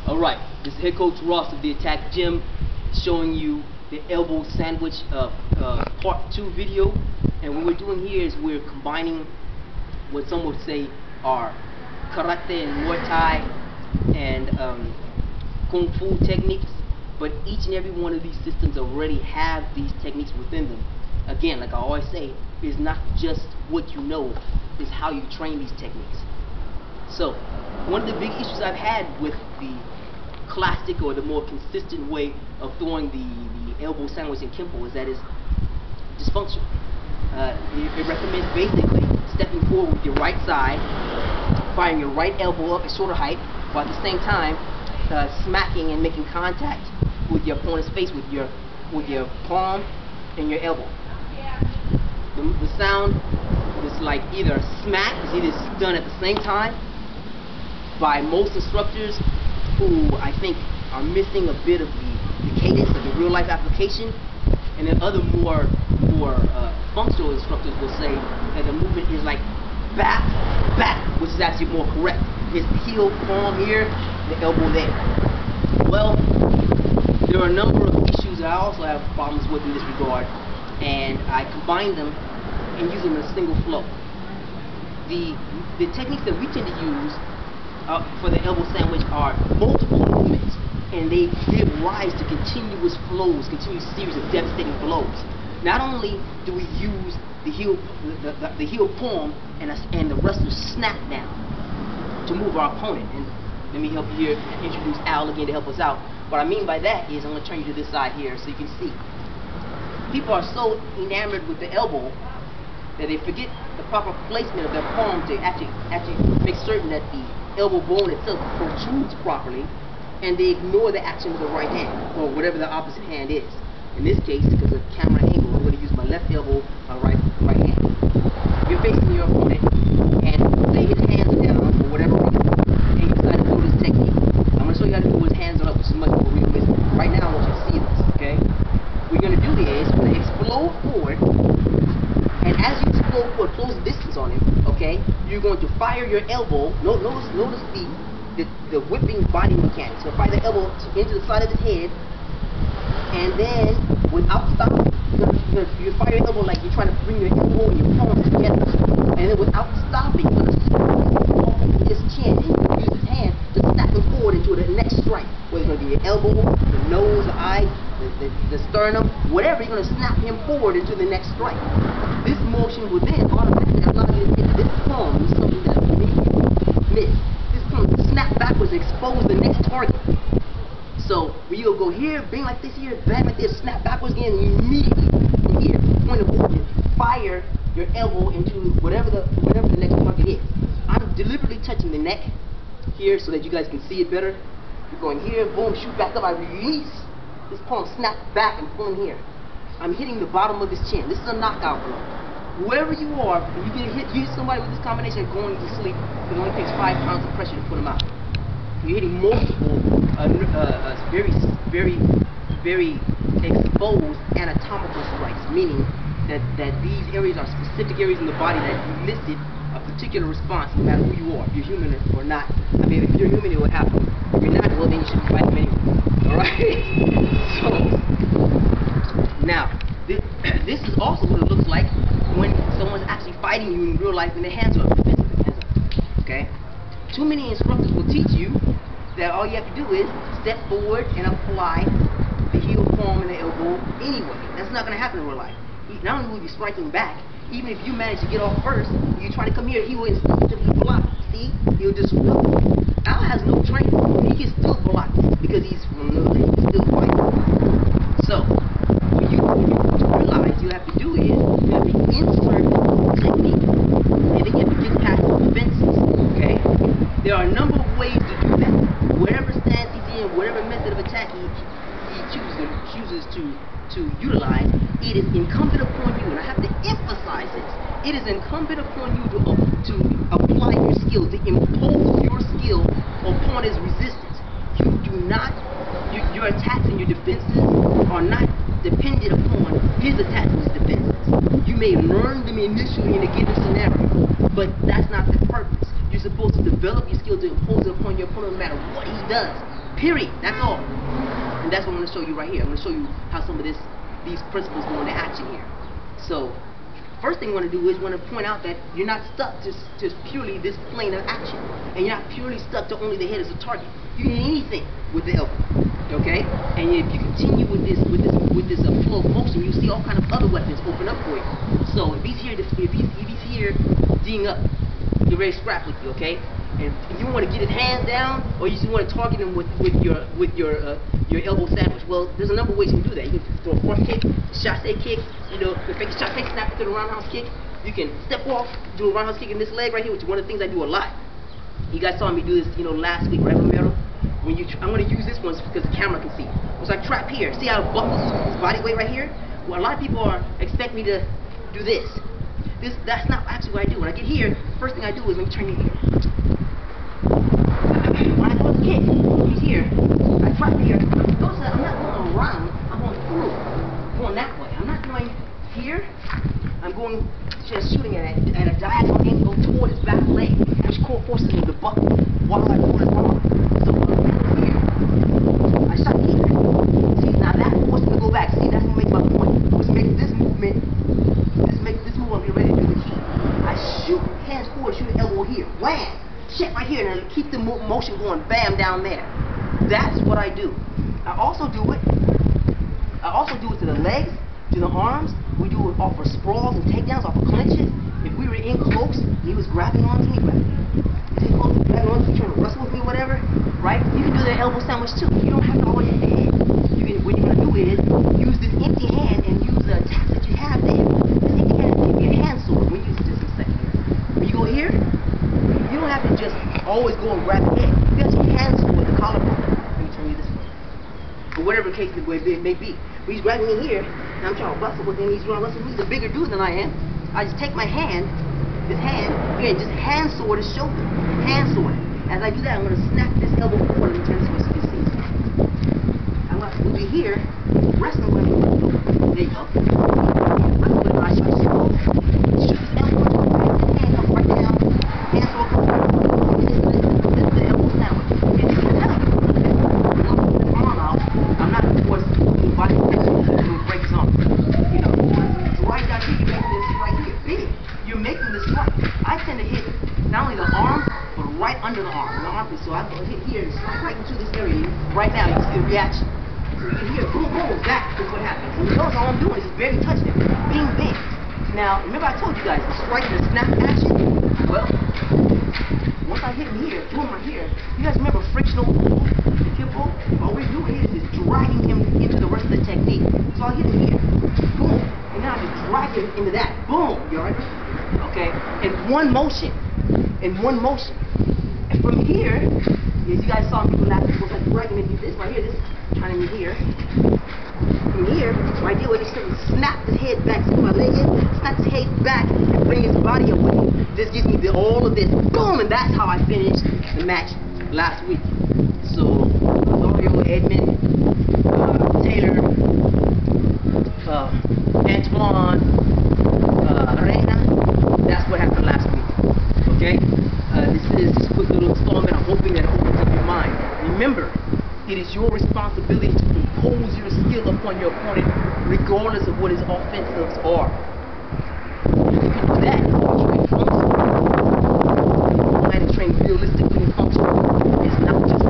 Alright, this is Head Coach Ross of the ATACX Gym showing you the elbow sandwich part 2 video. And what we're doing here is we're combining what some would say are karate and Muay Thai and Kung Fu techniques, but each and every one of these systems already have these techniques within them. Again, like I always say, it's not just what you know, it's how you train these techniques. So, one of the big issues I've had with the classic or the more consistent way of throwing the elbow sandwich in KENPO is that it's dysfunctional. It recommends basically stepping forward with your right side, firing your right elbow up at shoulder height, while at the same time smacking and making contact with your opponent's face with your palm and your elbow. The sound is like either a smack, it's either done at the same time by most instructors who I think are missing a bit of the cadence of the real life application, and then other more functional instructors will say that the movement is like back, which is actually more correct. It's heel, palm here, the elbow there. Well, there are a number of issues that I also have problems with in this regard, and I combine them and use them in a single flow. The techniques that we tend to use for the elbow sandwich are multiple movements, and they give rise to continuous flows, continuous series of devastating blows. Not only do we use the heel palm and the wrestler's snap down to move our opponent, and let me help you here introduce Al again to help us out. What I mean by that is I'm going to turn you to this side here so you can see. People are so enamored with the elbow that they forget the proper placement of their palm to actually make certain that the elbow bone itself protrudes properly, and they ignore the action with the right hand, or whatever the opposite hand is. In this case, because of camera angle, I'm going to use my left elbow, my right hand. You're facing your opponent, and say his hands are down, for whatever reason, and you decide to do this technique. I'm going to show you how to do his hands are up, which is much more realistic. Right now, I want you to see this, okay? What you're going to do is, you're going to explode forward, and as you explode forward, close the distance on him, okay? You're going to fire your elbow. Notice the whipping body mechanics. So fire the elbow into the side of his head, and then without stopping, you fire your elbow like you're trying to bring your elbow and your palm together, and then without stopping, you're going to snap his chin, and you're going to use his hand to snap him forward into the next strike. Whether it's going to be your elbow, the nose, the eye, the sternum, whatever, you're going to snap him forward into the next strike. This motion will then automatically allow you to hit this palm. This is something that many people miss. This palm snap backwards and expose the next target. So when you'll go here, bang like this here, bang like this, snap backwards again, and you immediately from here, point of origin, fire your elbow into whatever the next target is. I'm deliberately touching the neck here so that you guys can see it better. You're going here, boom, shoot back up, I release. This palm snap back and pull in here. I'm hitting the bottom of his chin. This is a knockout blow. Whoever you are, when you get hit, you hit somebody with this combination going to sleep, it only takes 5 pounds of pressure to put him out. You're hitting multiple, very exposed anatomical strikes, meaning that these areas are specific areas in the body that elicit a particular response no matter who you are, if you're human or not. I mean, if you're human, it will happen. If you're not, well, then you shouldn't fight them anyway. Alright? So, now, this is also what it looks like when someone's actually fighting you in real life and their hands are up, okay? Too many instructors will teach you that all you have to do is step forward and apply the heel, palm, and the elbow anyway. That's not going to happen in real life. Not only will you be striking back, even if you manage to get off first, you try to come here, he will instinctively block. See? He'll disrupt. Al has no training. He can still block because he's still fighting. So, what you realize you have to do is you have to insert technique, and then you have to get past the defenses. Okay? There are a number of ways to do that. Whatever stance he's in, whatever method of attack he chooses to utilize, it is incumbent upon you, and I have to emphasize this, it is incumbent upon you to apply your skill, to impose your skill upon his resistance. You do not, your attacks and your defenses are not dependent upon his attacks and his defenses. You may learn them initially in a given scenario, but that's not the purpose. You're supposed to develop your skill to impose it upon your opponent no matter what he does. Period. That's all. And that's what I'm going to show you right here. I'm going to show you how some of these principles go into action here. So, first thing you want to do is want to point out that you're not stuck to purely this plane of action, and you're not purely stuck to only the head as a target. You can hit anything with the elbow, okay? And if you continue with this flow of motion, you see all kind of other weapons open up for you. So if he's here, D'ing up, you're ready to scrap with you, okay? And if you want to get his hands down, or you just want to target him with your elbow sandwich, well, there's a number of ways you can do that. You can throw a front kick, chassé kick, the fake chassé snap to the roundhouse kick. You can step off, do a roundhouse kick in this leg right here, which is one of the things I do a lot. You guys saw me do this, last week, right, Romero? I'm going to use this one because the camera can see. So I trap here. See how it buckles his body weight right here? Well, a lot of people expect me to do this. That's not actually what I do. When I get here, first thing I do is let me turn you here. When I go to kick, he's here. I trap here. Notice that I'm not going around. I'm going through. I'm going that way. I'm not going here. I'm going just shooting at a diagonal angle toward his back leg, which forces him to buckle while I pull his arm. So when I'm here, I shot here. See, now that forces him to go back. See, that's what makes my point. Which makes this movement, this move I'm getting ready to do the key. I shoot hands forward, shoot an elbow here. Wham! Shit right here, and keep the motion going. Bam, down there. That's what I do. I also do it to the legs, to the arms. We do it off of sprawls and takedowns, off of clinches. If we were in close, he was grabbing onto me, grabbing onto me, trying to wrestle with me, whatever, right? You can do the elbow sandwich too. You don't have to always hit the head. What you're going to do is use this empty hand and use the attacks that you have there. This empty hand can be a hand sword. We'll use it just in a second here. When you go here, you don't have to just always go and grab the head. You got your hand sword, the collarbone. Let me turn you this way. Or whatever case it may be. When he's grabbing me here, and I'm trying to wrestle with him, he's trying to wrestle with me. He's a bigger dude than I am. I just take my hand, this hand, again, just hand sword his shoulder. Hand sword. As I do that, I'm going to snap this elbow forward and turn this way so you can see. I'm going to move you here, wrestling with him. There you go. Wrestling with him, I shoot his elbow. Shoot his elbow. Hand comes right down. Hand sword comes down. This is the elbow sandwich. And you can tell, I'm going to put my arm out. I'm not, of course, doing body protection to break his arm. It's right down here, you're making this right here. Big. You're making this right. I tend to hit not only the arm, but right under the arm. The armpit. So I'm going to hit here and slide right into this area. Right now, you see the reaction. So you can hear boom, boom, that is what happens. And you notice all I'm doing is just barely touching him. Bing, bing. Now, remember I told you guys, strike the snap action? Well, once I hit him here, boom, right here, you guys remember frictional KENPO? All we're doing here is just dragging him into the rest of the technique. So I'll hit him here. Boom. And now I just drag him into that. Boom. You alright? Okay? In one motion. In one motion. And from here, as you guys saw me do last week, I was like dragging him into this right here, this trying to here. From here, my deal is to snap his head back, see my leg is, snap his head back and bring his body up with me. This gives me all of this. Boom! And that's how I finished the match last week. So, Mario, Edmund, Taylor, Antoine, Arena, that's what happened last week. Okay? This is just a quick little installment. I'm hoping that it opens up your mind. Remember, it is your responsibility to impose your skill upon your opponent, regardless of what his offensives are. You can do that if you train functionally. You can train realistically and functionally. It's not just